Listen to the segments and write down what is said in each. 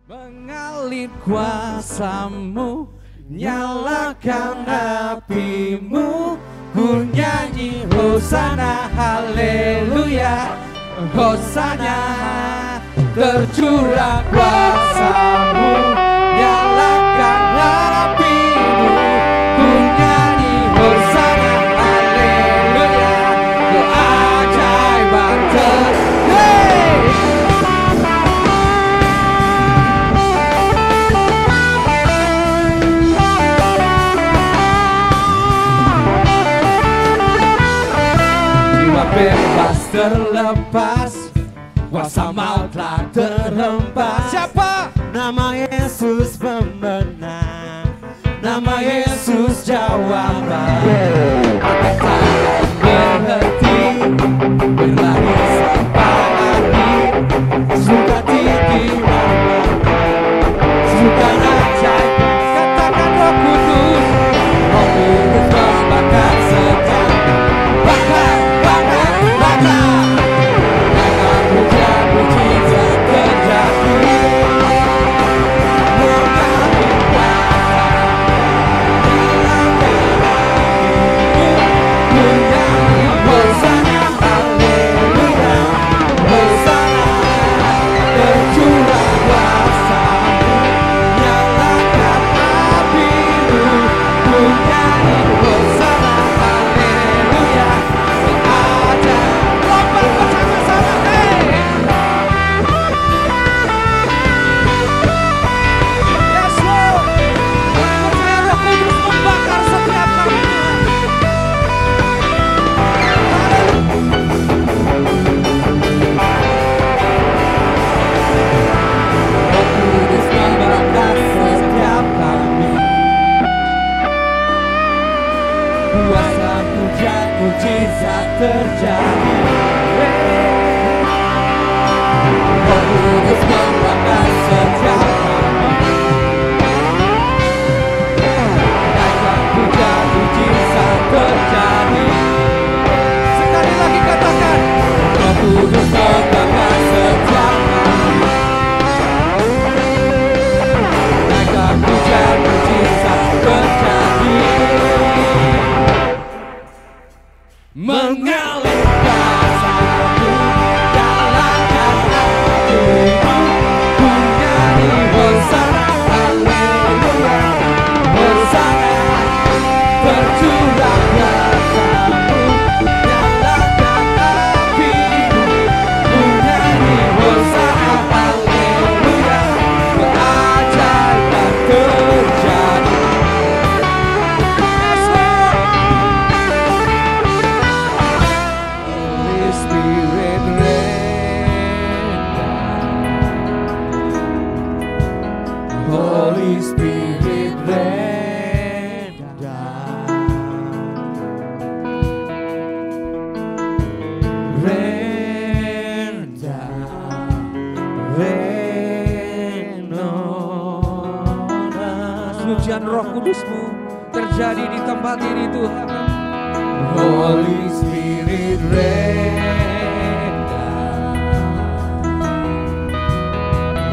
Mengalir kuasamu, nyalakan apimu, ku nyanyi Hosana haleluya, Hosana. Tercurah kuasamu, nyalakan apimu, ku nyanyi Hosana haleluya, keajaiban bebas terlepas, kuasa maut telah terhempas. Siapa? Nama Yesus pemenang, nama Yesus jawaban. Angkat tangan berhenti, berlari sampai akhir. Suka tinggi nama, suka ajaib. Katakan Roh Kudus, Roh Kudus membakar setiap bakar. Mujizat terjadi, Roh Kudus membakar setiap kami. Naikkan pujian, mujizat terjadi. Sekali lagi katakan, Roh Kudus membakar setiap kami. Naikkan pujian, mujizat terjadi. Mengalir kuasamu, nyalakan apimu, ku nyanyi Hosana haleluya, Hosana. Tercurah kuasamu, nyalakan apimu, ku nyanyi Hosana haleluya, keajaiban terjadi. Holy Spirit rain down, rain down, rain on us. Pujian Roh Kudus-Mu terjadi di tempat ini Tuhan. Holy Spirit rain down,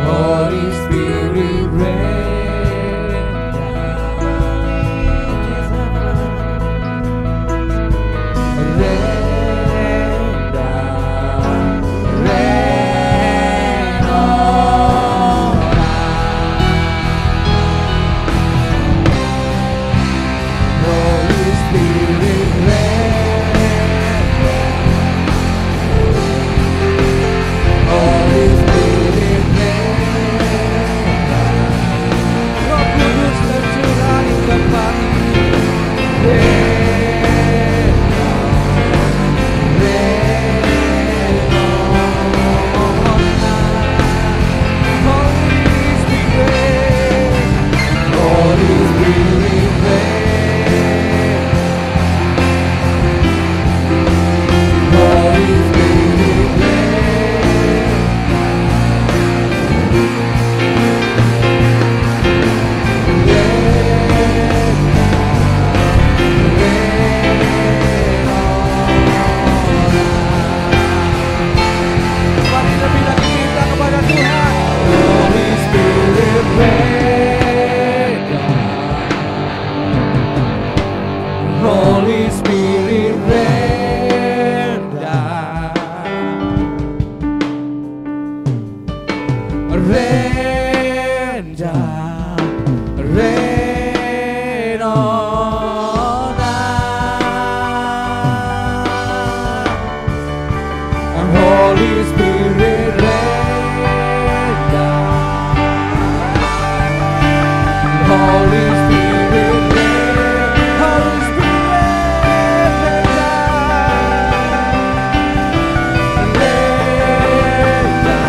Holy Spirit rain. Holy Spirit rain. Rain down, rain on us. Holy Spirit, rain down. Holy Spirit, rain. Holy Spirit, rain down. Rain down.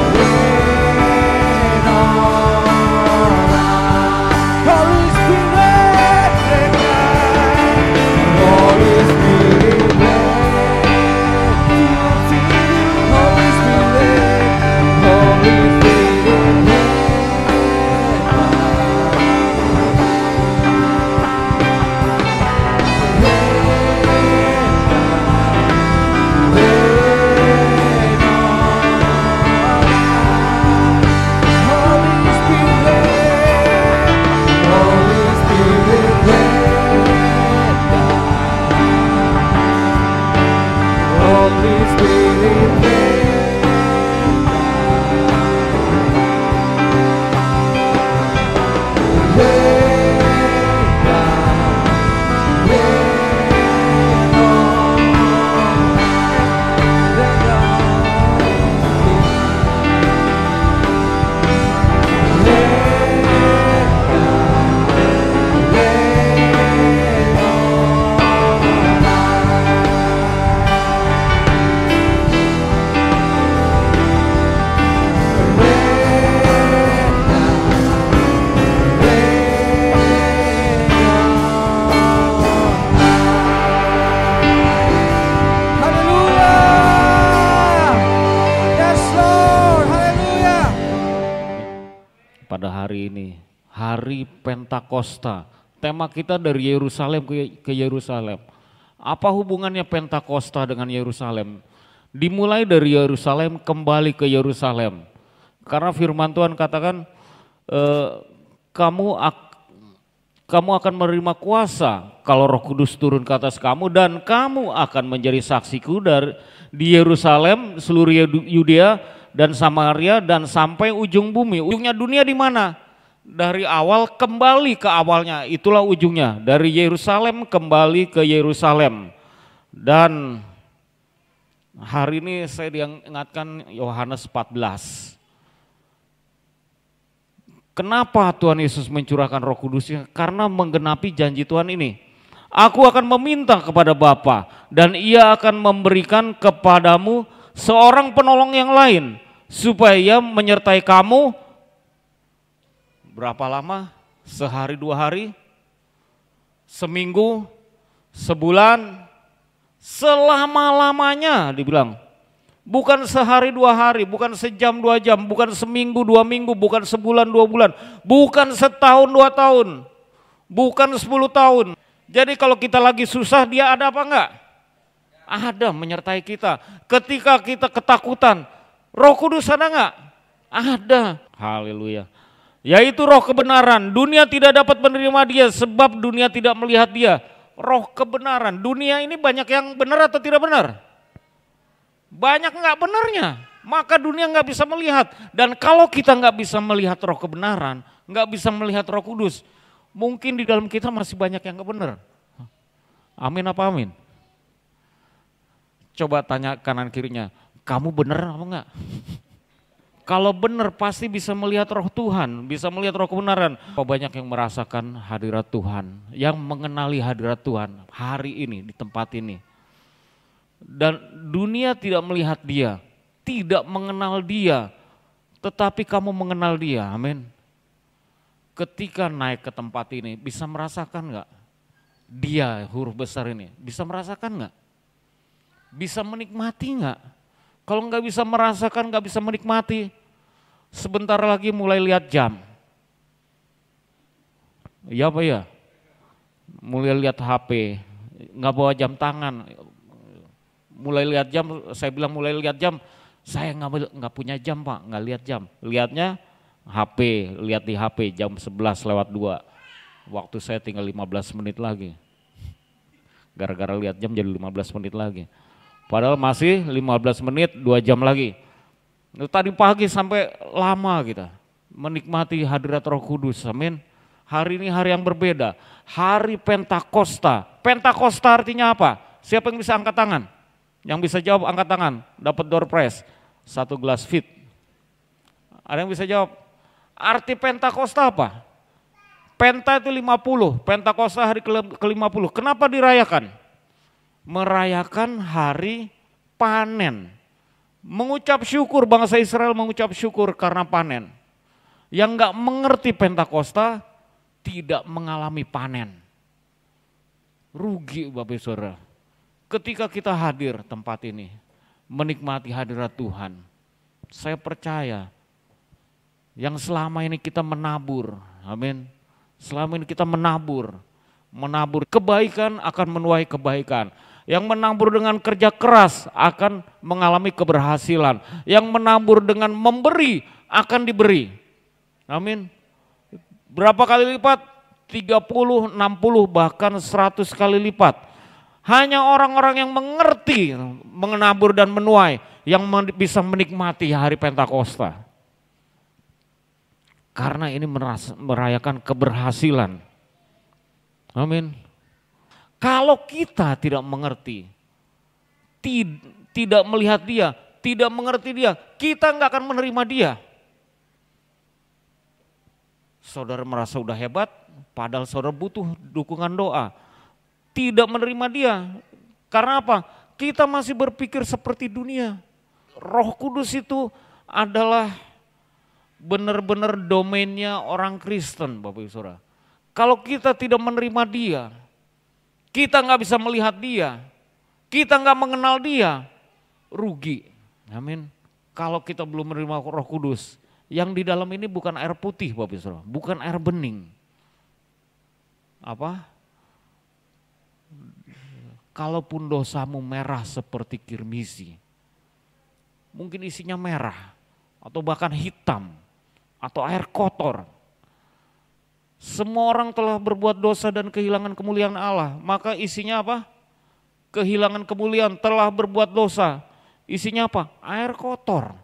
Rain on us. Holy Spirit, rain down. Holy Spirit, rain. Holy Spirit, Holy Spirit, pada hari ini, hari Pentakosta. Tema kita dari Yerusalem ke Yerusalem. Apa hubungannya Pentakosta dengan Yerusalem? Dimulai dari Yerusalem kembali ke Yerusalem. Karena firman Tuhan katakan kamu akan menerima kuasa kalau Roh Kudus turun ke atas kamu, dan kamu akan menjadi saksiku di Yerusalem, seluruh Yudea dan Samaria dan sampai ujung bumi. Ujungnya dunia di mana? Dari awal kembali ke awalnya, itulah ujungnya. Dari Yerusalem kembali ke Yerusalem. Dan hari ini saya diingatkan Yohanes 14. Kenapa Tuhan Yesus mencurahkan Roh Kudusnya? Karena menggenapi janji Tuhan ini. Aku akan meminta kepada Bapa dan Ia akan memberikan kepadamu seorang penolong yang lain, supaya Ia menyertai kamu berapa lama? Sehari, 2 hari, seminggu, sebulan, selama-lamanya dibilang. Bukan sehari 2 hari, bukan sejam 2 jam, bukan seminggu 2 minggu, bukan sebulan 2 bulan, bukan setahun 2 tahun, bukan 10 tahun. Jadi kalau kita lagi susah, Dia ada apa enggak? Ada, menyertai kita. Ketika kita ketakutan, Roh Kudus ada enggak? Ada. Haleluya. Yaitu roh kebenaran. Dunia tidak dapat menerima Dia sebab dunia tidak melihat Dia. Roh kebenaran. Dunia ini banyak yang benar atau tidak benar? Banyak enggak benarnya. Maka dunia enggak bisa melihat. Dan kalau kita enggak bisa melihat roh kebenaran, enggak bisa melihat Roh Kudus, mungkin di dalam kita masih banyak yang enggak benar. Amin apa amin? Coba tanya kanan kirinya, kamu benar apa enggak? Kalau benar pasti bisa melihat roh Tuhan, bisa melihat roh kebenaran. Banyak yang merasakan hadirat Tuhan, yang mengenali hadirat Tuhan hari ini di tempat ini. Dan dunia tidak melihat Dia, tidak mengenal Dia, tetapi kamu mengenal Dia, amin. Ketika naik ke tempat ini bisa merasakan enggak? Dia huruf besar ini, bisa merasakan enggak? Bisa menikmati enggak? Kalau enggak bisa merasakan, enggak bisa menikmati, sebentar lagi mulai lihat jam. Iya apa ya? Mulai lihat HP, enggak bawa jam tangan. Mulai lihat jam, saya bilang mulai lihat jam, saya enggak punya jam Pak, enggak lihat jam. Lihatnya HP, lihat di HP jam 11:02. Waktu saya tinggal 15 menit lagi. Gara-gara lihat jam jadi 15 menit lagi. Padahal masih 15 menit, 2 jam lagi. Tadi pagi sampai lama kita menikmati hadirat Roh Kudus, amin. Hari ini hari yang berbeda, hari Pentakosta. Pentakosta artinya apa? Siapa yang bisa angkat tangan? Yang bisa jawab angkat tangan, dapat door prize, 1 gelas fit. Ada yang bisa jawab? Arti Pentakosta apa? Penta itu 50, Pentakosta hari ke-50. Kenapa dirayakan? Merayakan hari panen. Mengucap syukur, bangsa Israel mengucap syukur karena panen. Yang enggak mengerti Pentakosta tidak mengalami panen. Rugi Bapak Saudara. Ketika kita hadir tempat ini, menikmati hadirat Tuhan, saya percaya yang selama ini kita menabur, amin. Selama ini kita menabur kebaikan akan menuai kebaikan. Yang menabur dengan kerja keras akan mengalami keberhasilan. Yang menabur dengan memberi akan diberi. Amin. Berapa kali lipat? 30, 60, bahkan 100 kali lipat. Hanya orang-orang yang mengerti menabur dan menuai yang bisa menikmati hari Pentakosta. Karena ini merayakan keberhasilan. Amin. Kalau kita tidak mengerti, tidak melihat dia, tidak mengerti dia, kita nggak akan menerima dia. Saudara merasa udah hebat, padahal saudara butuh dukungan doa. Tidak menerima dia. Karena apa? Kita masih berpikir seperti dunia. Roh Kudus itu adalah benar-benar domainnya orang Kristen, Bapak Ibu Saudara. Kalau kita tidak menerima dia, kita nggak bisa melihat dia, kita nggak mengenal dia, rugi. Amin. Kalau kita belum menerima Roh Kudus, yang di dalam ini bukan air putih, Bapak Ibu Saudara, bukan air bening. Apa? Kalaupun dosamu merah seperti kirmisi, mungkin isinya merah atau bahkan hitam atau air kotor. Semua orang telah berbuat dosa dan kehilangan kemuliaan Allah. Maka isinya apa? Kehilangan kemuliaan, telah berbuat dosa. Isinya apa? Air kotor.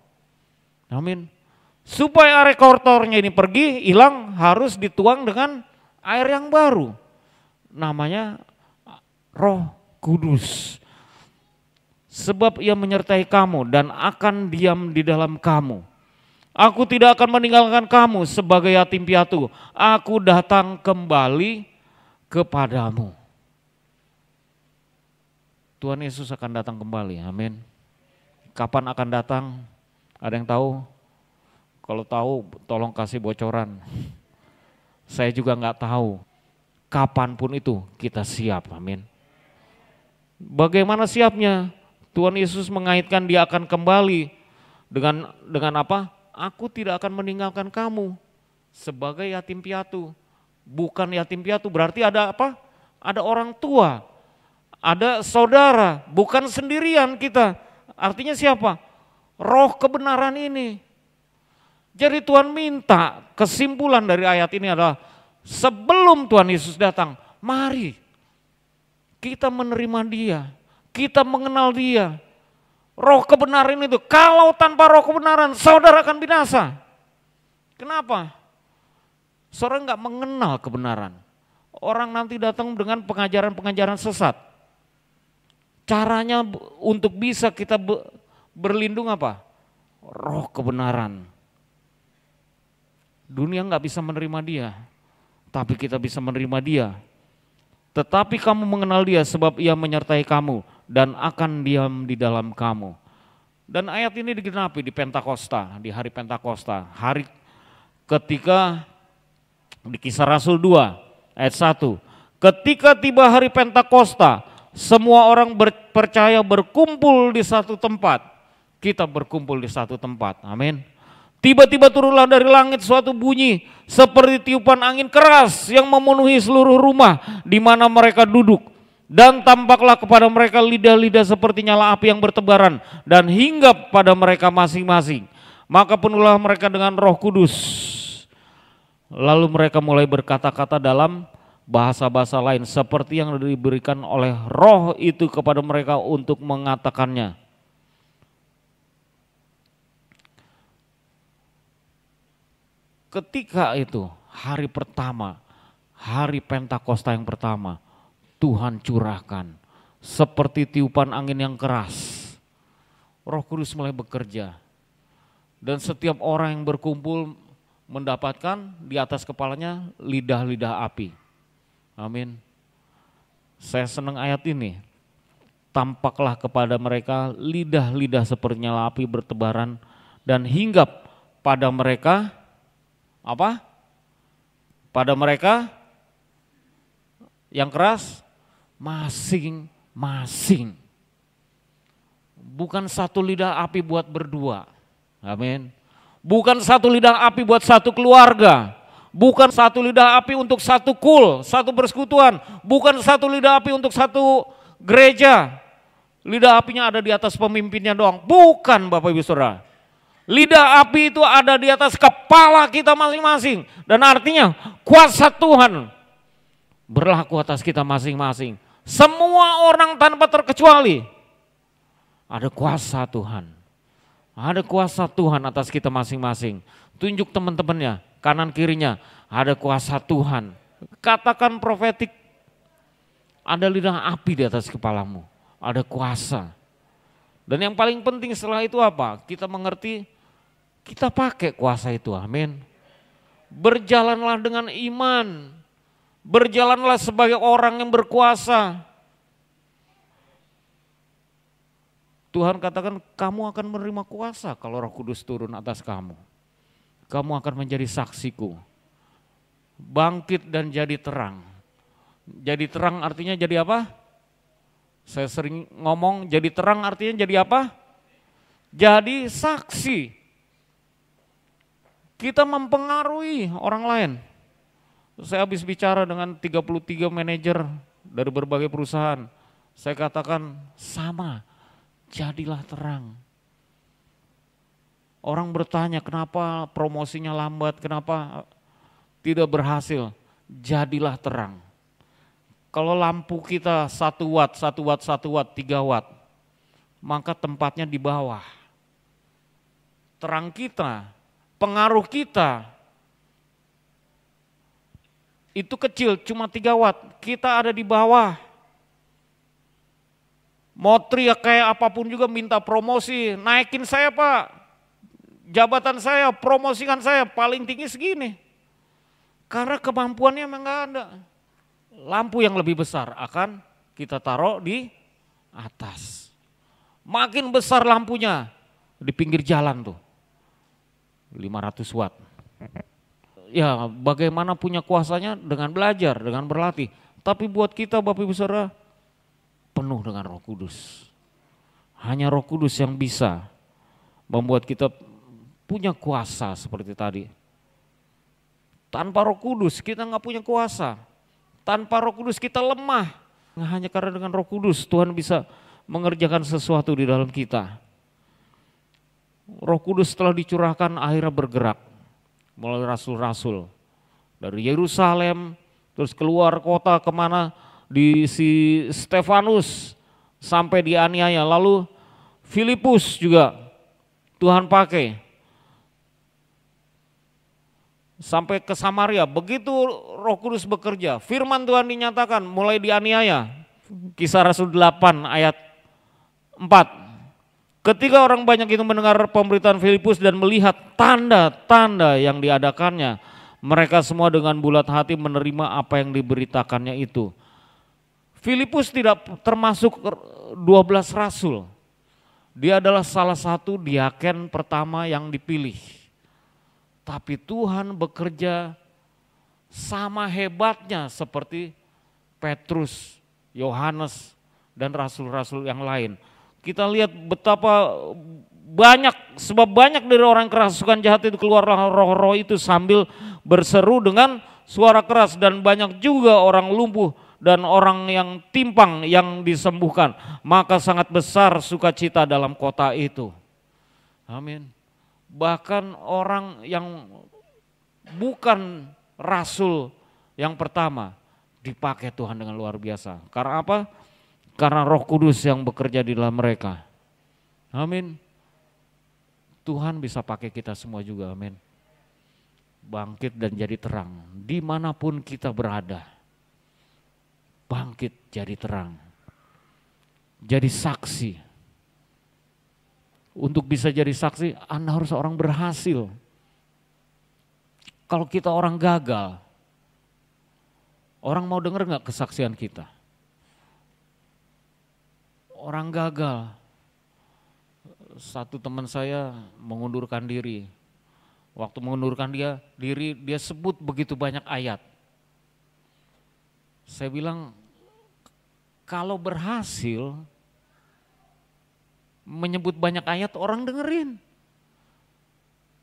Amin. Supaya air kotornya ini pergi, hilang, harus dituang dengan air yang baru. Namanya Roh Kudus. Sebab ia menyertai kamu dan akan diam di dalam kamu. Aku tidak akan meninggalkan kamu sebagai yatim piatu. Aku datang kembali kepadamu. Tuhan Yesus akan datang kembali, amin. Kapan akan datang? Ada yang tahu? Kalau tahu tolong kasih bocoran. Saya juga nggak tahu. Kapanpun itu kita siap, amin. Bagaimana siapnya? Tuhan Yesus mengaitkan dia akan kembali dengan apa? Aku tidak akan meninggalkan kamu sebagai yatim piatu. Bukan yatim piatu berarti ada apa? Ada orang tua, ada saudara, bukan sendirian kita. Artinya siapa? Roh kebenaran ini. Jadi Tuhan minta, kesimpulan dari ayat ini adalah sebelum Tuhan Yesus datang, mari kita menerima dia, kita mengenal dia. Roh kebenaran itu, kalau tanpa roh kebenaran saudara akan binasa. Kenapa? Saudara nggak mengenal kebenaran. Orang nanti datang dengan pengajaran-pengajaran sesat. Caranya untuk bisa kita berlindung apa? Roh kebenaran. Dunia nggak bisa menerima dia, tapi kita bisa menerima dia. Tetapi kamu mengenal dia sebab ia menyertai kamu dan akan diam di dalam kamu. Dan ayat ini digenapi di Pentakosta, di hari Pentakosta. Hari ketika di Kisah Rasul 2 ayat 1. Ketika tiba hari Pentakosta, semua orang percaya berkumpul di satu tempat. Kita berkumpul di satu tempat, amin. Tiba-tiba turunlah dari langit suatu bunyi seperti tiupan angin keras yang memenuhi seluruh rumah di mana mereka duduk. Dan tampaklah kepada mereka lidah-lidah seperti nyala api yang bertebaran dan hinggap pada mereka masing-masing. Maka penuhlah mereka dengan Roh Kudus. Lalu mereka mulai berkata-kata dalam bahasa-bahasa lain seperti yang diberikan oleh Roh itu kepada mereka untuk mengatakannya. Ketika itu hari pertama, hari Pentakosta yang pertama, Tuhan curahkan seperti tiupan angin yang keras. Roh Kudus mulai bekerja. Dan setiap orang yang berkumpul mendapatkan di atas kepalanya lidah-lidah api. Amin. Saya senang ayat ini. Tampaklah kepada mereka lidah-lidah seperti nyala api bertebaran dan hinggap pada mereka apa? Pada mereka yang keras masing-masing. Bukan satu lidah api buat berdua. Amin. Bukan satu lidah api buat satu keluarga. Bukan satu lidah api untuk satu kul, satu persekutuan. Bukan satu lidah api untuk satu gereja. Lidah apinya ada di atas pemimpinnya doang. Bukan Bapak Ibu Saudara. Lidah api itu ada di atas kepala kita masing-masing. Dan artinya kuasa Tuhan berlaku atas kita masing-masing. Semua orang tanpa terkecuali. Ada kuasa Tuhan. Ada kuasa Tuhan atas kita masing-masing. Tunjuk teman-temannya, kanan kirinya, ada kuasa Tuhan. Katakan profetik, ada lidah api di atas kepalamu, ada kuasa. Dan yang paling penting setelah itu apa? Kita mengerti, kita pakai kuasa itu, amin. Berjalanlah dengan iman, berjalanlah sebagai orang yang berkuasa. Tuhan katakan kamu akan menerima kuasa kalau Roh Kudus turun atas kamu. Kamu akan menjadi saksiku. Bangkit dan jadi terang. Jadi terang artinya jadi apa? Saya sering ngomong jadi terang artinya jadi apa? Jadi saksi. Kita mempengaruhi orang lain. Saya habis bicara dengan 33 manajer dari berbagai perusahaan. Saya katakan sama. Jadilah terang. Orang bertanya kenapa promosinya lambat, kenapa tidak berhasil. Jadilah terang. Kalau lampu kita 1 watt, 1 watt, 1 watt, 3 watt, maka tempatnya di bawah. Terang kita, pengaruh kita, itu kecil, cuma 3 watt, kita ada di bawah. Mau teriak kayak apapun juga minta promosi, naikin saya Pak, jabatan saya, promosikan saya, paling tinggi segini. Karena kemampuannya memang gak ada. Lampu yang lebih besar akan kita taruh di atas. Makin besar lampunya di pinggir jalan tuh, 500 watt. Ya bagaimana punya kuasanya dengan belajar, dengan berlatih. Tapi buat kita Bapak Ibu Saudara, penuh dengan Roh Kudus. Hanya Roh Kudus yang bisa membuat kita punya kuasa seperti tadi. Tanpa Roh Kudus kita nggak punya kuasa. Tanpa Roh Kudus kita lemah. Hanya karena dengan Roh Kudus Tuhan bisa mengerjakan sesuatu di dalam kita. Roh Kudus setelah dicurahkan akhirnya bergerak melalui rasul-rasul. Dari Yerusalem terus keluar kota kemana, di si Stefanus sampai dianiaya, lalu Filipus juga Tuhan pakai sampai ke Samaria. Begitu Roh Kudus bekerja, firman Tuhan dinyatakan mulai dianiaya. Kisah Rasul 8 ayat 4. Ketika orang banyak itu mendengar pemberitaan Filipus dan melihat tanda-tanda yang diadakannya, mereka semua dengan bulat hati menerima apa yang diberitakannya itu. Filipus tidak termasuk 12 rasul. Dia adalah salah satu diaken pertama yang dipilih. Tapi Tuhan bekerja sama hebatnya seperti Petrus, Yohanes, dan rasul-rasul yang lain. Kita lihat betapa banyak, sebab banyak dari orang kerasukan jahat itu keluarlah roh-roh itu sambil berseru dengan suara keras. Dan banyak juga orang lumpuh dan orang yang timpang yang disembuhkan. Maka sangat besar sukacita dalam kota itu. Amin. Bahkan orang yang bukan rasul yang pertama dipakai Tuhan dengan luar biasa. Karena apa? Karena Roh Kudus yang bekerja di dalam mereka. Amin. Tuhan bisa pakai kita semua juga, amin. bangkit dan jadi terang. Dimanapun kita berada, bangkit jadi terang. Jadi saksi. Untuk bisa jadi saksi, Anda harus orang berhasil. Kalau kita orang gagal, orang mau dengar nggak kesaksian kita? Orang gagal. Satu teman saya mengundurkan diri. Waktu mengundurkan diri, dia sebut begitu banyak ayat. Saya bilang, kalau berhasil menyebut banyak ayat, orang dengerin.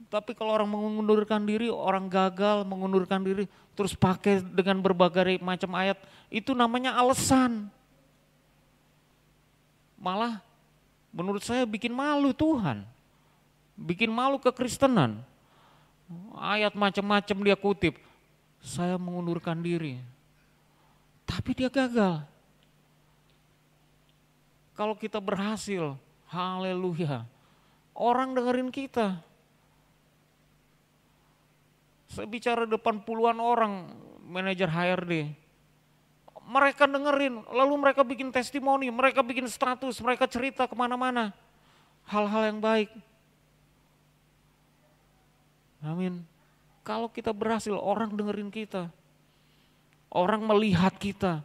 Tapi kalau orang mengundurkan diri, orang gagal mengundurkan diri, terus pakai dengan berbagai macam ayat, itu namanya alasan. Malah menurut saya bikin malu Tuhan, bikin malu kekristenan. Ayat macam-macam dia kutip, saya mengundurkan diri, tapi dia gagal. Kalau kita berhasil, haleluya, orang dengerin kita. Saya bicara depan puluhan orang, manajer HRD. Mereka dengerin, lalu mereka bikin testimoni, mereka bikin status, mereka cerita kemana-mana. Hal-hal yang baik. Amin. Kalau kita berhasil, orang dengerin kita. Orang melihat kita.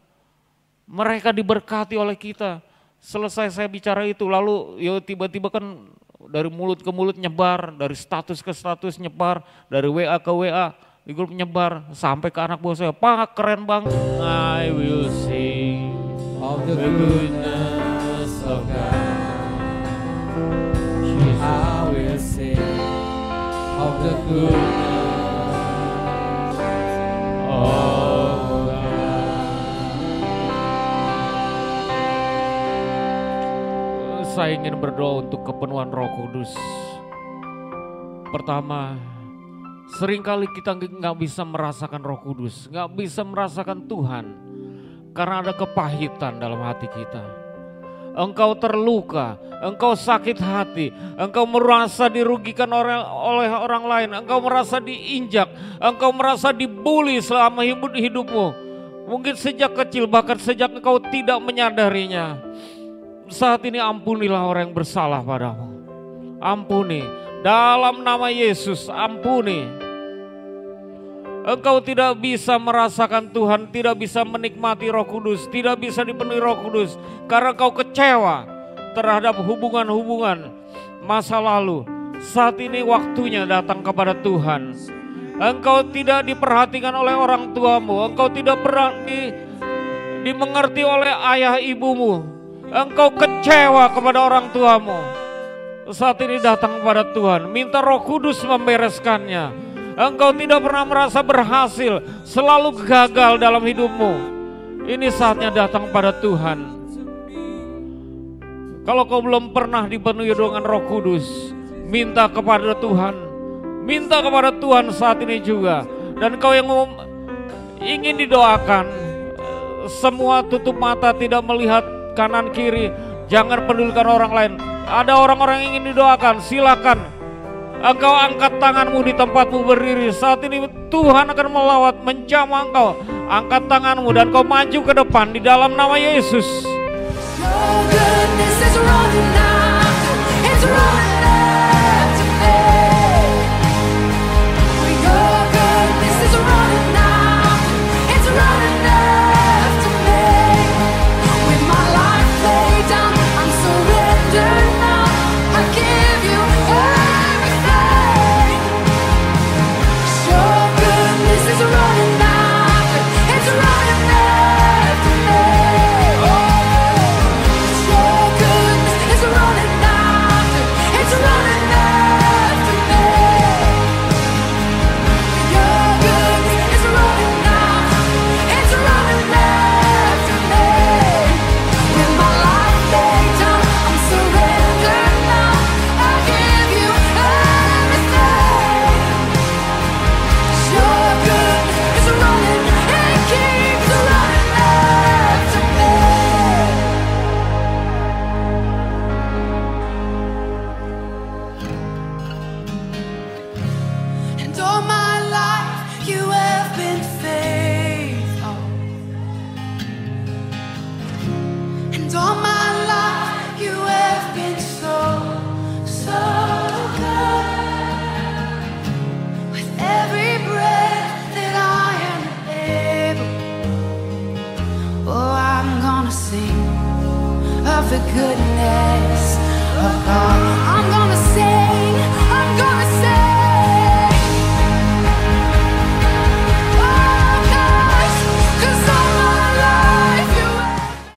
Mereka diberkati oleh kita. Selesai saya bicara itu, lalu ya tiba-tiba kan dari mulut ke mulut nyebar, dari status ke status nyebar, dari WA ke WA, di grup nyebar, sampai ke anak buah saya, Pak keren banget. I will sing Of the goodness of God, I will sing of the goodness of God. Saya ingin berdoa untuk kepenuhan Roh Kudus. Pertama, seringkali kita nggak bisa merasakan Roh Kudus, nggak bisa merasakan Tuhan, karena ada kepahitan dalam hati kita. Engkau terluka, engkau sakit hati, engkau merasa dirugikan oleh orang lain, engkau merasa diinjak, engkau merasa dibully selama hidupmu. Mungkin sejak kecil, bahkan sejak engkau tidak menyadarinya. Saat ini ampunilah orang yang bersalah padamu. Ampuni, dalam nama Yesus ampuni. Engkau tidak bisa merasakan Tuhan, tidak bisa menikmati Roh Kudus, tidak bisa dipenuhi Roh Kudus karena engkau kecewa terhadap hubungan-hubungan masa lalu. Saat ini waktunya datang kepada Tuhan. Engkau tidak diperhatikan oleh orang tuamu, engkau tidak pernah dimengerti oleh ayah ibumu. Engkau kecewa kepada orang tuamu. Saat ini datang kepada Tuhan, minta Roh Kudus membereskannya. Engkau tidak pernah merasa berhasil, selalu gagal dalam hidupmu. Ini saatnya datang pada Tuhan. Kalau kau belum pernah dipenuhi dengan Roh Kudus, minta kepada Tuhan. Minta kepada Tuhan saat ini juga. Dan kau yang ingin didoakan, semua tutup mata, tidak melihat kanan kiri, jangan pedulikan orang lain. Ada orang-orang yang ingin didoakan, silakan. Engkau angkat tanganmu di tempatmu berdiri. Saat ini Tuhan akan melawat, menjamah engkau. Angkat tanganmu dan kau maju ke depan di dalam nama Yesus. Your goodness is running out, it's running after me. Your goodness is running out, it's running after me. With my life laid down, I'm surrendered now. I give you everything. Your goodness is running out, it's running after me. Your goodness is running the goodness of God. I'm gonna